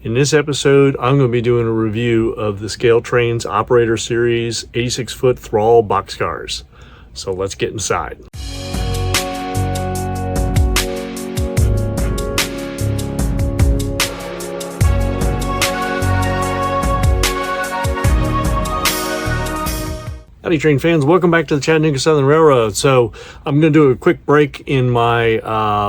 In this episode, I'm going to be doing a review of the Scaletrains Operator Series 86-foot Thrall boxcars. So let's get inside. Howdy train fans, welcome back to the Chattanooga Southern Railroad. So I'm going to do a quick break in my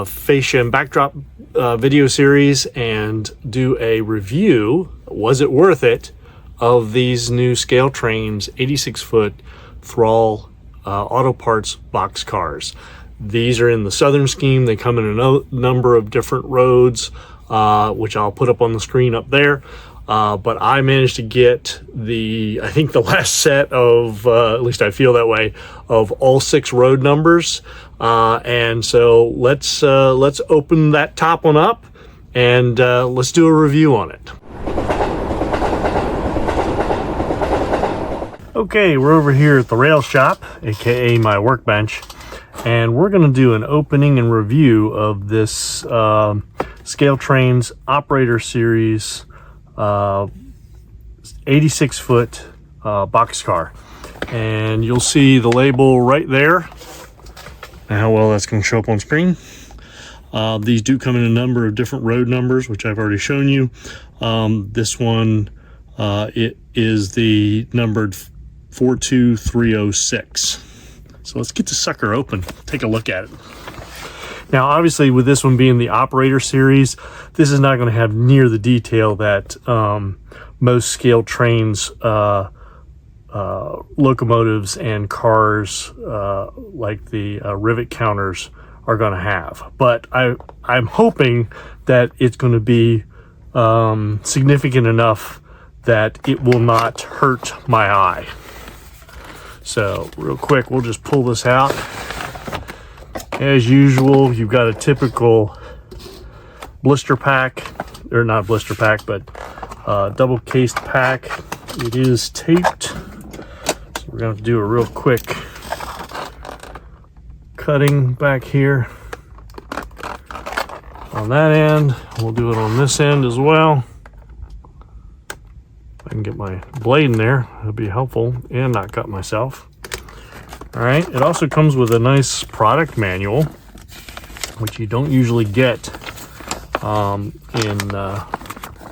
fascia and backdrop video series and do a review, was it worth it, of these new Scaletrains 86-foot Thrall auto parts boxcars. These are in the Southern scheme. They come in a number of different roads, which I'll put up on the screen up there. But I managed to get I think the last set of, at least I feel that way, of all 6 road numbers. And so let's open that top one up and let's do a review on it. Okay, we're over here at the rail shop, aka my workbench, and we're going to do an opening and review of this Scaletrains Operator Series 86-foot boxcar, and you'll see the label right there and how well that's going to show up on screen. These do come in a number of different road numbers, which I've already shown you. This one it is the numbered 42306. So let's get the sucker open, take a look at it. Now, obviously, with this one being the Operator Series, this is not going to have near the detail that most Scaletrains locomotives and cars, like the rivet counters, are going to have. But I'm hoping that it's going to be significant enough that it will not hurt my eye. So, real quick, we'll just pull this out. As usual, you've got a typical blister pack, or not blister pack, but double cased pack. It is taped, so we're going to do a real quick cutting back here on that end. We'll do it on this end as well. If I can get my blade in there, that'd be helpful, and not cut myself. All right, it also comes with a nice product manual, which you don't usually get in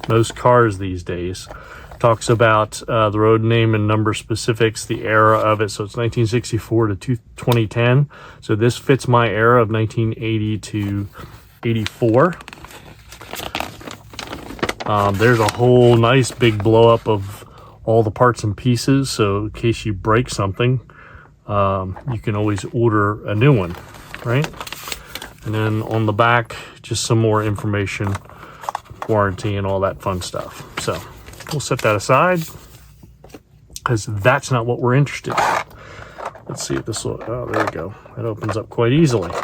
most cars these days. Talks about the road name and number specifics, the era of it. So it's 1964 to 2010. So this fits my era of 1980 to 84. There's a whole nice big blow up of all the parts and pieces. So in case you break something, you can always order a new one, right? And then on the back, just some more information, warranty and all that fun stuff. So we'll set that aside because that's not what we're interested in. Let's see if this will, oh, there we go. That opens up quite easily. All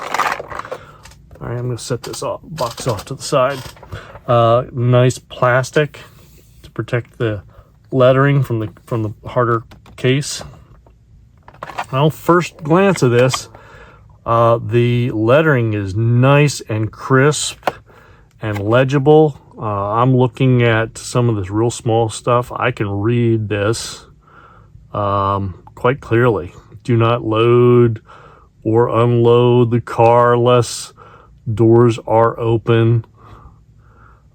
right, I'm going to set this box off to the side. Nice plastic to protect the lettering from the harder case. Well, first glance of this, the lettering is nice and crisp and legible. I'm looking at some of this real small stuff. I can read this quite clearly. Do not load or unload the car unless doors are open.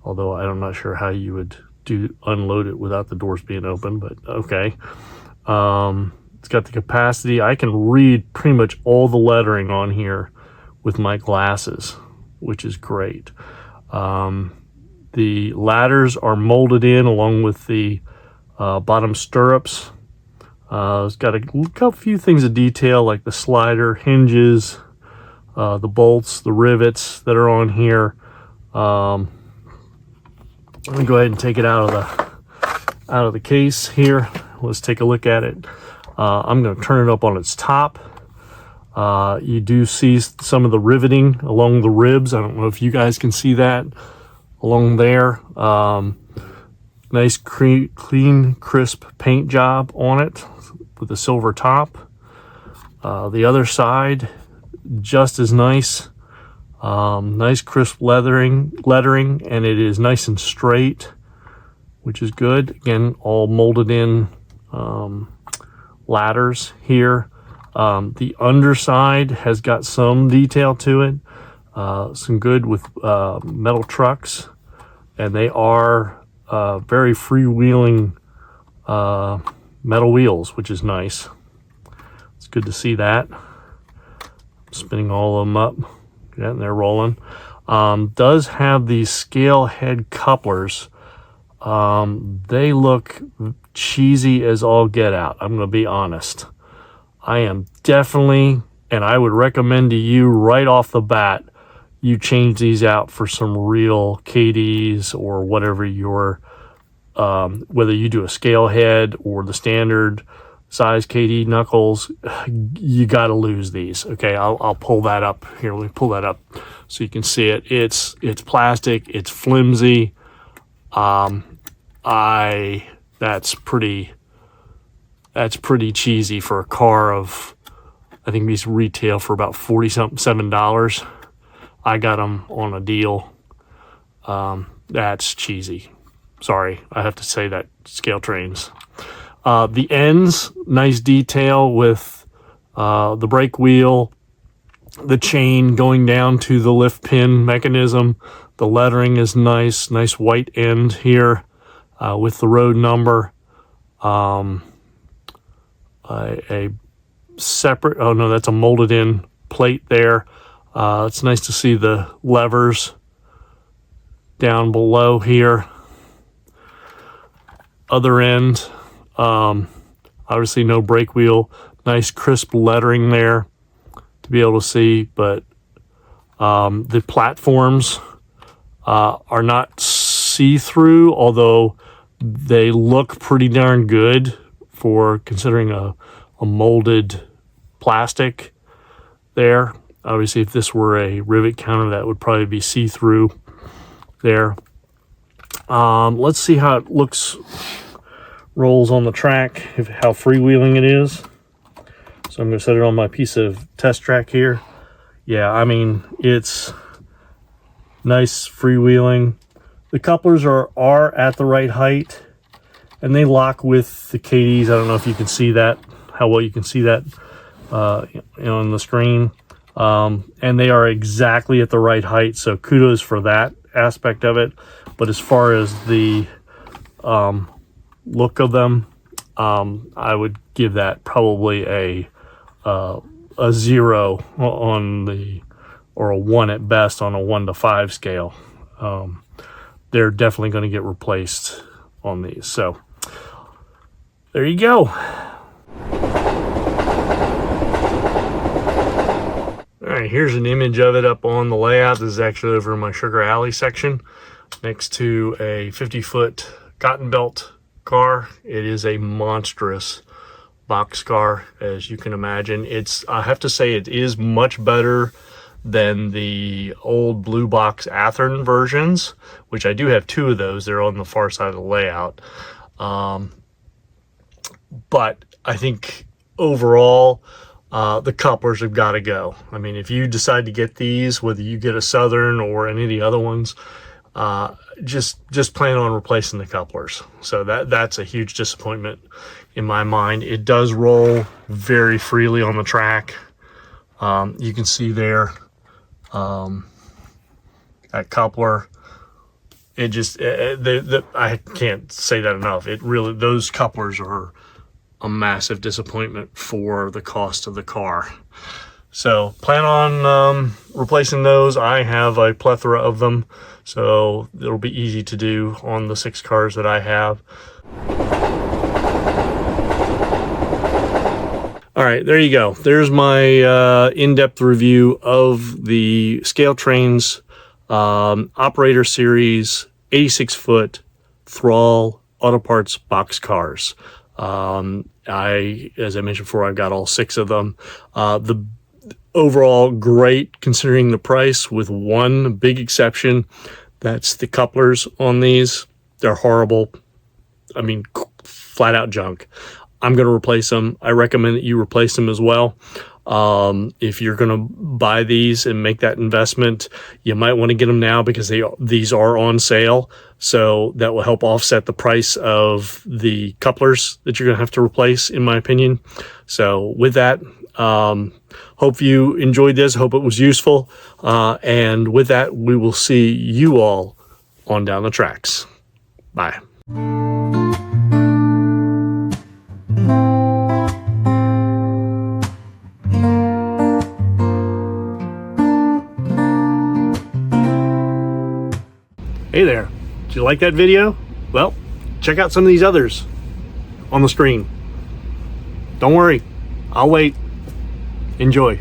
Although I'm not sure how you would unload it without the doors being open, but okay. It's got the capacity. I can read pretty much all the lettering on here with my glasses, which is great. The ladders are molded in along with the bottom stirrups. It's got a few things of detail like the slider, hinges, the bolts, the rivets that are on here. Let me go ahead and take it out of the case here. Let's take a look at it. I'm going to turn it up on its top. You do see some of the riveting along the ribs. I don't know if you guys can see that along there. Nice clean, crisp paint job on it with a silver top. The other side, just as nice. Nice crisp lettering, and it is nice and straight. which is good. Again, all molded in ladders here. The underside has got some detail to it, some good with metal trucks, and they are very freewheeling metal wheels, which is nice. It's good to see that. Spinning all of them up, yeah, and they're rolling. Does have these scale head couplers. They look cheesy as all get out. I'm going to be honest. I am definitely, and I would recommend to you right off the bat, you change these out for some real KDs or whatever your, whether you do a scale head or the standard size KD knuckles, you got to lose these. Okay, I'll pull that up here. Let me pull that up so you can see it. It's plastic. It's flimsy. That's pretty cheesy for a car of, I think these retail for about $47. I got them on a deal. That's cheesy. Sorry, I have to say that. Scaletrains. The ends, nice detail with the brake wheel, the chain going down to the lift pin mechanism. The lettering is nice white end here with the road number. A separate, oh no, that's a molded in plate there. It's nice to see the levers down below here. Other end, obviously no brake wheel, nice crisp lettering there to be able to see, but the platforms are not see-through, although they look pretty darn good for considering a molded plastic there. Obviously, if this were a rivet counter, that would probably be see-through there. Let's see how it rolls on the track, how freewheeling it is. So I'm going to set it on my piece of test track here. Yeah, I mean, it's nice freewheeling. The couplers are at the right height, and they lock with the KDs. I don't know if you can see that, how well you can see that on the screen. And they are exactly at the right height, so kudos for that aspect of it. But as far as the look of them, I would give that probably a 0 on the, or a 1 at best on a 1 to 5 scale. They're definitely going to get replaced on these. So there you go. All right, here's an image of it up on the layout. This is actually over in my Sugar Alley section next to a 50-foot cotton belt car. It is a monstrous boxcar, as you can imagine. I have to say, it is much better than the old blue box Athearn versions, which I do have 2 of those. They're on the far side of the layout. But I think overall, the couplers have got to go. I mean, if you decide to get these, whether you get a Southern or any of the other ones, just plan on replacing the couplers. So that's a huge disappointment in my mind. It does roll very freely on the track. You can see there, that coupler. It just, I can't say that enough. It really, those couplers are a massive disappointment for the cost of the car. So plan on replacing those. I have a plethora of them, so it'll be easy to do on the 6 cars that I have. All right, there you go. There's my in-depth review of the Scaletrains Operator Series 86-foot Thrall Auto Parts box cars. As I mentioned before, I've got all 6 of them. The overall great considering the price, with one big exception. That's the couplers on these. They're horrible. I mean, flat out junk. I'm going to replace them. I recommend that you replace them as well. If you're going to buy these and make that investment, you might want to get them now because these are on sale. So that will help offset the price of the couplers that you're going to have to replace, in my opinion. So with that, hope you enjoyed this. Hope it was useful. And with that, we will see you all on down the tracks. Bye. Hey there, did you like that video? Well, check out some of these others on the screen. Don't worry, I'll wait. Enjoy.